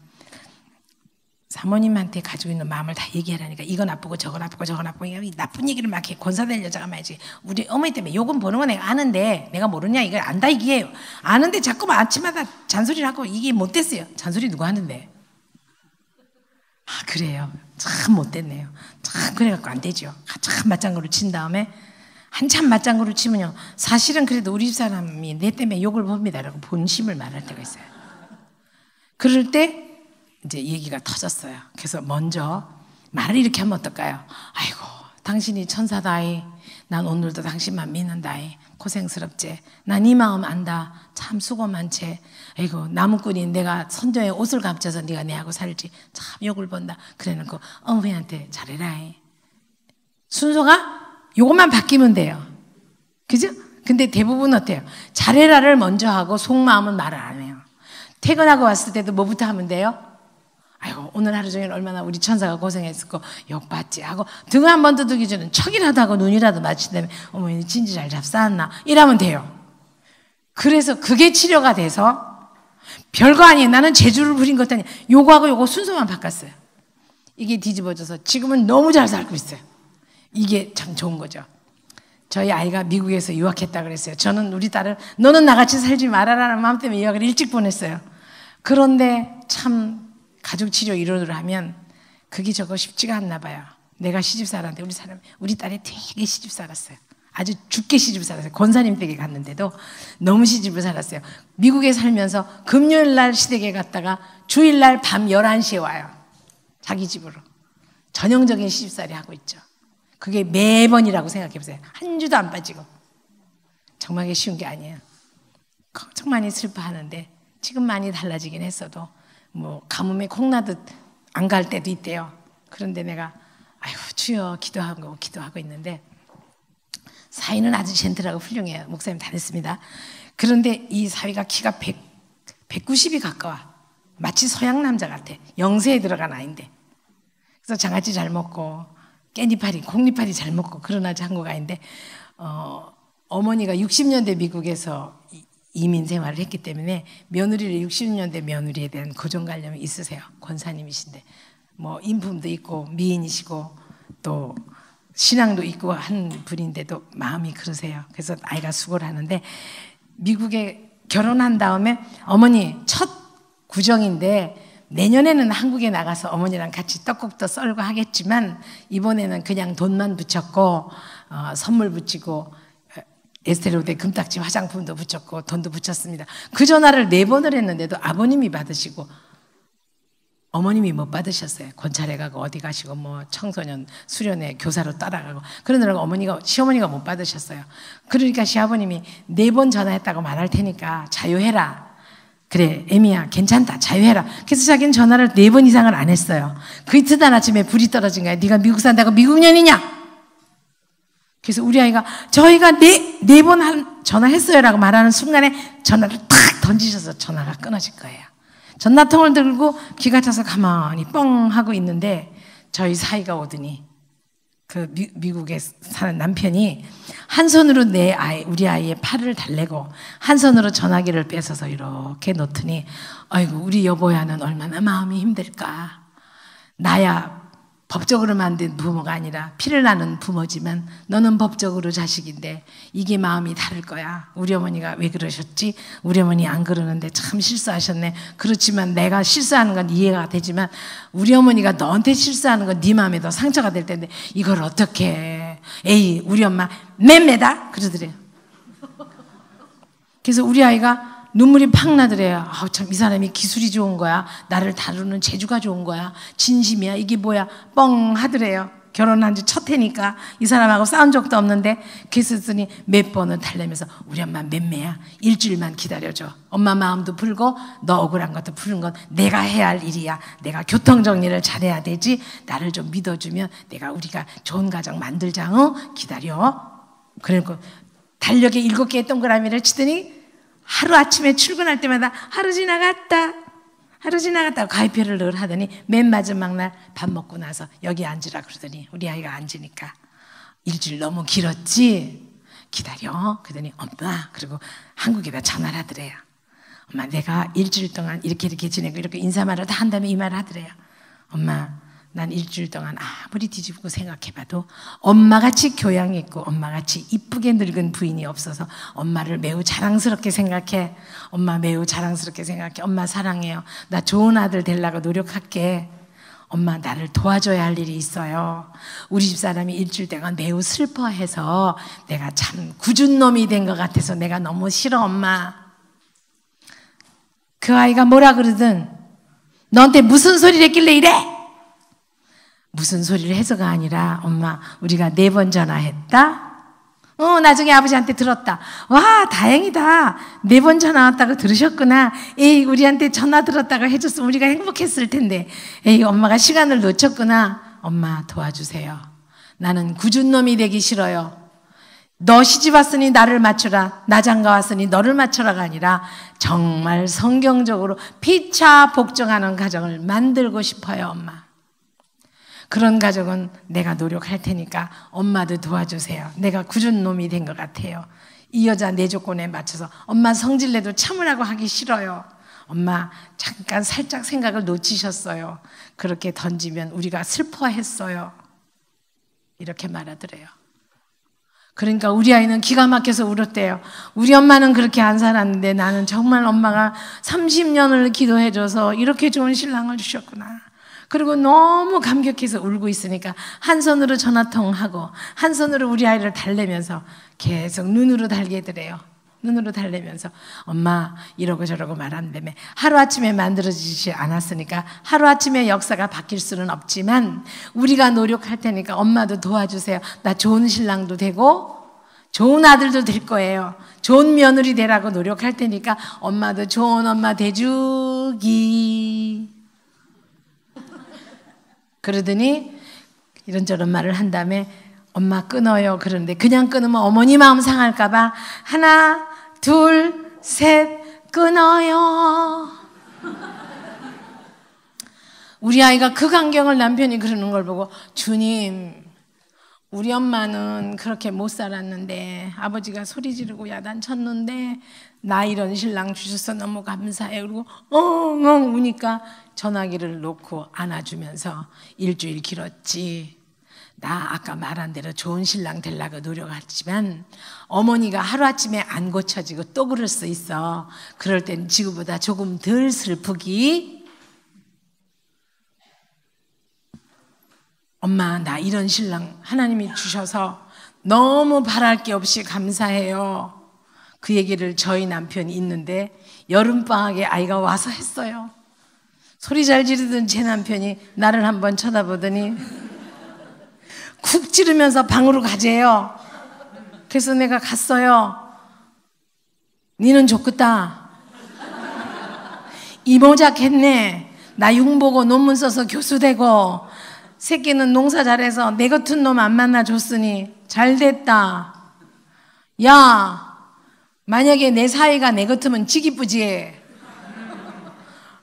사모님한테 가지고 있는 마음을 다 얘기하라니까, 이거 나쁘고 저거 나쁘고 저거 나쁘고, 이 나쁜 얘기를 막 해. 권사될 여자가 말이지. 우리 어머니 때문에 요금 보는 거 내가 아는데 내가 모르냐, 이걸 안다 이게요. 아는데 자꾸 아침마다 잔소리를 하고 이게 못됐어요. 잔소리 누가 하는데? 아 그래요. 참 못됐네요. 참 그래갖고 안 되죠. 참 맞장구를 친 다음에 한참 맞장구를 치면요, 사실은 그래도 우리 집사람이 내 때문에 욕을 봅니다 라고 본심을 말할 때가 있어요. 그럴 때 이제 얘기가 터졌어요. 그래서 먼저 말을 이렇게 하면 어떨까요? 아이고 당신이 천사다이, 난 오늘도 당신만 믿는다이, 고생스럽지, 난 이 마음 안다, 참 수고 많지, 아이고 나무꾼인 내가 선조의 옷을 감춰서 네가 내하고 살지, 참 욕을 본다. 그래놓고 어머니한테 잘해라이. 순서가 요것만 바뀌면 돼요. 그죠? 근데 대부분 어때요? 잘해라를 먼저 하고 속마음은 말을 안 해요. 퇴근하고 왔을 때도 뭐부터 하면 돼요? 아이고 오늘 하루 종일 얼마나 우리 천사가 고생했을까 욕받지 하고 등 한 번 두드기 전에 척이라도 하고 눈이라도 마주치다면 어머니 진지 잘 잡쌌나 이러면 돼요. 그래서 그게 치료가 돼서 별거 아니에요. 나는 재주를 부린 것도 아니에요. 요거하고 요거 순서만 바꿨어요. 이게 뒤집어져서 지금은 너무 잘 살고 있어요. 이게 참 좋은 거죠. 저희 아이가 미국에서 유학했다 그랬어요. 저는 우리 딸을 너는 나같이 살지 말아라는 마음 때문에 유학을 일찍 보냈어요. 그런데 참 가족 치료 이론으로 하면 그게 저거 쉽지가 않나 봐요. 내가 시집 살았는데 우리 딸이 되게 시집 살았어요. 아주 죽게 시집 살았어요. 권사님 댁에 갔는데도 너무 시집을 살았어요. 미국에 살면서 금요일 날 시댁에 갔다가 주일 날 밤 11시에 와요. 자기 집으로. 전형적인 시집살이 하고 있죠. 그게 매번이라고 생각해 보세요. 한 주도 안 빠지고. 정말 쉬운 게 아니에요. 걱정 많이 슬퍼하는데 지금 많이 달라지긴 했어도 뭐 가뭄에 콩나듯 안 갈 때도 있대요. 그런데 내가 아이고 주여 기도하고 있는데 사위는 아주 젠틀하고 훌륭해요. 목사님 다 됐습니다. 그런데 이 사위가 키가 190이 가까워. 마치 서양 남자 같아. 영세에 들어간 아이인데. 그래서 장아찌 잘 먹고 깻잎파리, 콩잎파리 잘 먹고 그런 아주 한국 아이인데 어머니가 60년대 미국에서 이민 생활을 했기 때문에 며느리를 60년대 며느리에 대한 고정관념이 있으세요. 권사님이신데 뭐 인품도 있고 미인이시고 또 신앙도 있고 한 분인데도 마음이 그러세요. 그래서 아이가 수고를 하는데 미국에 결혼한 다음에 어머니 첫 구정인데 내년에는 한국에 나가서 어머니랑 같이 떡국도 썰고 하겠지만 이번에는 그냥 돈만 붙였고 선물 붙이고 에스테로데 금딱지 화장품도 붙였고 돈도 붙였습니다. 그 전화를 4번을 했는데도 아버님이 받으시고 어머님이 못 받으셨어요. 권찰에 가고 어디 가시고 뭐 청소년 수련회 교사로 따라가고 그러느라고 시어머니가 못 받으셨어요. 그러니까 시아버님이 4번 전화했다고 말할 테니까 자유해라. 그래 애미야 괜찮다 자유해라. 그래서 자기는 전화를 4번 이상을 안 했어요. 그 이튿날 아침에 불이 떨어진 거야. 네가 미국 산다고 미국년이냐? 그래서 우리 아이가 저희가 4번 전화했어요 라고 말하는 순간에 전화를 탁 던지셔서 전화가 끊어질 거예요. 전화통을 들고 기가 차서 가만히 뻥 하고 있는데 저희 사이가 오더니 그 미국에 사는 남편이 한 손으로 우리 아이의 팔을 달래고 한 손으로 전화기를 뺏어서 이렇게 놓더니 아이고 우리 여보야는 얼마나 마음이 힘들까. 나야 법적으로 만든 부모가 아니라 피를 나는 부모지만 너는 법적으로 자식인데 이게 마음이 다를 거야. 우리 어머니가 왜 그러셨지? 우리 어머니 안 그러는데 참 실수하셨네. 그렇지만 내가 실수하는 건 이해가 되지만 우리 어머니가 너한테 실수하는 건 네 마음에 더 상처가 될 텐데 이걸 어떻게 해. 에이 우리 엄마 맴매다 그러더래요. 그래서 우리 아이가 눈물이 팍 나더래요. 참 이 사람이 기술이 좋은 거야. 나를 다루는 재주가 좋은 거야. 진심이야. 이게 뭐야. 뻥 하더래요. 결혼한 지 첫 해니까 이 사람하고 싸운 적도 없는데 그랬더니 몇 번은 달래면서 우리 엄마 맴매야. 일주일만 기다려줘. 엄마 마음도 풀고 너 억울한 것도 푸는 건 내가 해야 할 일이야. 내가 교통정리를 잘해야 되지. 나를 좀 믿어주면 우리가 좋은 가정 만들자. 기다려. 그러니까 달력에 7개의 동그라미를 치더니 하루아침에 출근할 때마다 하루 지나갔다 가위표를 늘 하더니 맨 마지막 날 밥 먹고 나서 여기 앉으라 그러더니 우리 아이가 앉으니까 일주일 너무 길었지? 기다려. 그러더니 엄마 그리고 한국에다 전화를 하더래요. 엄마 내가 일주일 동안 이렇게 지내고 이렇게 인사말을 다 한 다음에 이 말을 하더래요. 엄마 난 일주일 동안 아무리 뒤집고 생각해봐도 엄마같이 교양 있고 엄마같이 이쁘게 늙은 부인이 없어서 엄마를 매우 자랑스럽게 생각해. 엄마 매우 자랑스럽게 생각해. 엄마 사랑해요. 나 좋은 아들 되려고 노력할게. 엄마 나를 도와줘야 할 일이 있어요. 우리 집사람이 일주일 동안 매우 슬퍼해서 내가 참 굳은 놈이 된 것 같아서 내가 너무 싫어 엄마. 그 아이가 뭐라 그러든 너한테 무슨 소리를 했길래 이래? 무슨 소리를 해서가 아니라 엄마 우리가 4번 전화했다. 나중에 아버지한테 들었다. 와 다행이다. 4번 전화 왔다고 들으셨구나. 에이 우리한테 전화 들었다고 해줬으면 우리가 행복했을 텐데. 에이 엄마가 시간을 놓쳤구나. 엄마 도와주세요. 나는 굳은 놈이 되기 싫어요. 너 시집 왔으니 나를 맞춰라, 나 장가 왔으니 너를 맞춰라가 아니라 정말 성경적으로 피차 복종하는 가정을 만들고 싶어요, 엄마. 그런 가정은 내가 노력할 테니까 엄마도 도와주세요. 내가 굳은 놈이 된 것 같아요. 이 여자 내 조건에 맞춰서 엄마 성질내도 참으라고 하기 싫어요. 엄마 잠깐 살짝 생각을 놓치셨어요. 그렇게 던지면 우리가 슬퍼했어요. 이렇게 말하더래요. 그러니까 우리 아이는 기가 막혀서 울었대요. 우리 엄마는 그렇게 안 살았는데 나는 정말 엄마가 30년을 기도해줘서 이렇게 좋은 신랑을 주셨구나. 그리고 너무 감격해서 울고 있으니까 한 손으로 전화통하고 한 손으로 우리 아이를 달래면서 계속 눈으로 달게더래요. 눈으로 달래면서 엄마 이러고 저러고 말한다며. 하루아침에 만들어지지 않았으니까 하루아침에 역사가 바뀔 수는 없지만 우리가 노력할 테니까 엄마도 도와주세요. 나 좋은 신랑도 되고 좋은 아들도 될 거예요. 좋은 며느리 되라고 노력할 테니까 엄마도 좋은 엄마 돼주기. 그러더니 이런저런 말을 한 다음에 엄마 끊어요. 그러는데 그냥 끊으면 어머니 마음 상할까 봐 하나, 둘, 셋 끊어요. 우리 아이가 그 광경을 남편이 그러는 걸 보고 주님, 우리 엄마는 그렇게 못 살았는데 아버지가 소리 지르고 야단쳤는데 나 이런 신랑 주셔서 너무 감사해요. 그리고 엉엉 우니까 전화기를 놓고 안아주면서 일주일 길었지. 나 아까 말한 대로 좋은 신랑 되려고 노력했지만 어머니가 하루아침에 안 고쳐지고 또 그럴 수 있어. 그럴 땐 지금보다 조금 덜 슬프기. 엄마 나 이런 신랑 하나님이 주셔서 너무 바랄 게 없이 감사해요. 그 얘기를 저희 남편이 있는데 여름방학에 아이가 와서 했어요. 소리 잘 지르던 제 남편이 나를 한번 쳐다보더니 쿡 찌르면서 방으로 가재요. 그래서 내가 갔어요. 니는 좋겠다. 이모작 했네. 나 융보고 논문 써서 교수 되고 새끼는 농사 잘해서 내 같은 놈 안 만나줬으니 잘됐다. 야, 만약에 내 사이가 내 같으면 지기쁘지.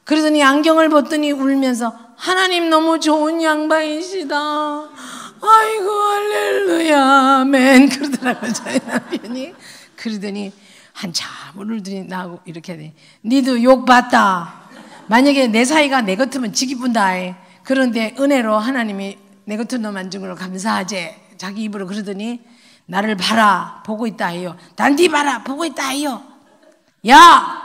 그러더니 안경을 벗더니 울면서 하나님 너무 좋은 양반이시다. 아이고 할렐루야 아멘 그러더라고요 저희 남편이. 그러더니 한참을 울더니 나하고 이렇게 하더니 니도 욕 봤다. 만약에 내 사이가 내 같으면 지기뿐다. 그런데 은혜로 하나님이 내 같은 놈 안 준 걸로 감사하지. 자기 입으로 그러더니 나를 봐라 보고 있다 해요. 단디 봐라 보고 있다 해요. 야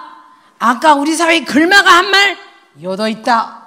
아까 우리 사회 글마가 한 말 요도 있다.